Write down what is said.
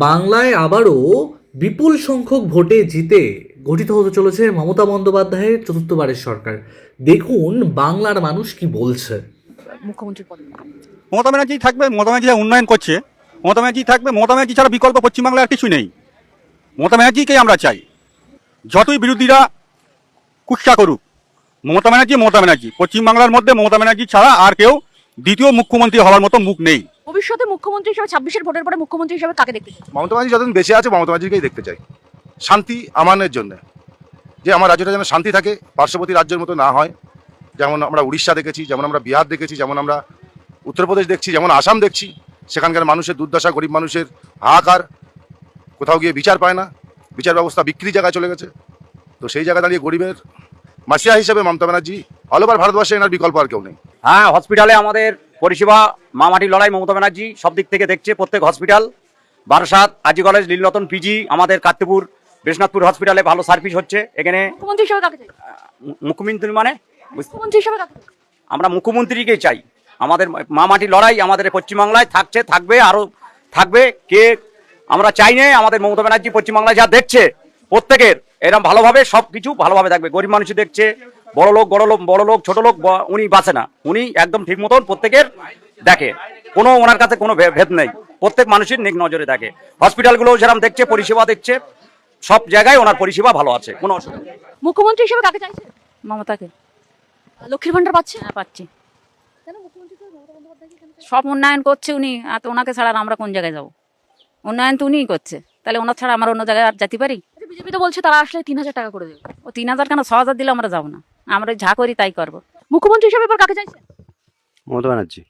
বাংলায় আবারও বিপুল সংখ্যক ভোটে জিতে গঠিত হতে চলেছে মমতা বন্দ্যোপাধ্যায়ের চতুর্থবারের সরকার। দেখুন বাংলার মানুষ কি বলছে। মুখ্যমন্ত্রীর পদে মমতা ব্যানার্জি থাকবে, মমতা ব্যানার্জি যা উন্নয়ন করছে, মমতা ব্যানার্জি থাকবে। মমতা ব্যানার্জি ছাড়া বিকল্প পশ্চিমবাংলায় আর কিছু নেই। মমতা ব্যানার্জিকেই আমরা চাই। যতই বিরোধীরা কুৎসা করুক, মমতা ব্যানার্জি পশ্চিমবাংলার মধ্যে মমতা ব্যানার্জি ছাড়া আর কেউ দ্বিতীয় মুখ্যমন্ত্রী হওয়ার মতো মুখ নেই। ভবিষ্যতে মুখ্যমন্ত্রী হিসেবে 26-এর ভোটের পরে মুখ্যমন্ত্রী হিসেবে কাকে দেখতে চান? মমতা ব্যানার্জি যতদিন বেঁচে আছে মমতা ব্যানার্জিকেই দেখতে চাই, শান্তি আমানের জন্য, যে আমার রাজ্যটা যেন শান্তি থাকে, পার্শ্ববর্তী রাজ্যের মতো না হয়। যেমন আমরা উড়িষ্যা দেখেছি, যেমন আমরা বিহার দেখেছি, যেমন আমরা উত্তরপ্রদেশ দেখছি, যেমন আসাম দেখছি। সেখানকার মানুষের দুর্দশা, গরিব মানুষের হাহাকার, কোথাও গিয়ে বিচার পায় না, বিচার ব্যবস্থা বিক্রি জায়গায় চলে গেছে। তো সেই জায়গায় দাঁড়িয়ে গরিবের মাসিয়া হিসেবে মমতা ব্যানার্জি অল ওভার ভারতবর্ষে এনার বিকল্প আর কেউ নেই। হ্যাঁ, হসপিটালে আমাদের পরিষেবা মামাটি লড়াই মমতা ব্যানার্জি সব দিক থেকে দেখছে। প্রত্যেক হসপিটাল, বারাসাত, আজি কলেজ, লীলরতন পিজি, আমাদের কার্তিপুর বেশনাথপুর হসপিটালে ভালো সার্ভিস হচ্ছে। এখানে মুখ্যমন্ত্রী হিসেবে কাকে চাই? মুখ্যমন্ত্রী মানে মুখ্যমন্ত্রী হিসেবে কাকে চাই? আমরা মুখ্যমন্ত্রীকেই চাই। আমাদের মামাটি লড়াই আমাদের পশ্চিমবাংলায় থাকছে, থাকবে, আরও থাকবে। কে আমরা চাই না, আমাদের মমতা ব্যানার্জি পশ্চিমবাংলায় যা দেখছে প্রত্যেকের এরকম ভালোভাবে সব কিছু ভালোভাবে থাকবে। গরিব মানুষ দেখছে, বড় লোক ছোট লোক উনি বাঁচে না। উনি একদম ঠিক মতন প্রত্যেকের দেখে, কোনো ওনার কাছে কোনো ভেদ নেই। প্রত্যেক মানুষের নেক নজরে দেখে। হসপিটালগুলো যেরকম দেখছে, পরিষেবা দেখছে, সব জায়গায় ওনার পরিষেবা ভালো আছে, কোনো অসুবিধা নেই। মুখ্যমন্ত্রী হিসেবে কাকে চাইছে? মমতাকে। লক্ষ্মীর ভান্ডার পাচ্ছে? হ্যাঁ, পাচ্ছি। কেন মুখ্যমন্ত্রী হিসেবে মমতা বন্দ্যোপাধ্যায়কে কেন চাইছে? সব উন্নয়ন করছে উনি, আর তো ওনাকে ছাড়া আর আমরা কোন জায়গায় যাব? উন্নয়ন তো উনিই করছে, তাহলে ওনার ছাড়া আমরা অন্য জায়গায় আর যেতে পারি? আচ্ছা, বিজেপি তো বলছে তারা আসলে 3000 টাকা করে দেবে। ও 3000 কেন, 6000 দিলে আমরা যাবো না। আমরা যা করি তাই করবো। মুখ্যমন্ত্রী হিসেবে এবার কাকে চাইছে? মমতা ব্যানার্জি।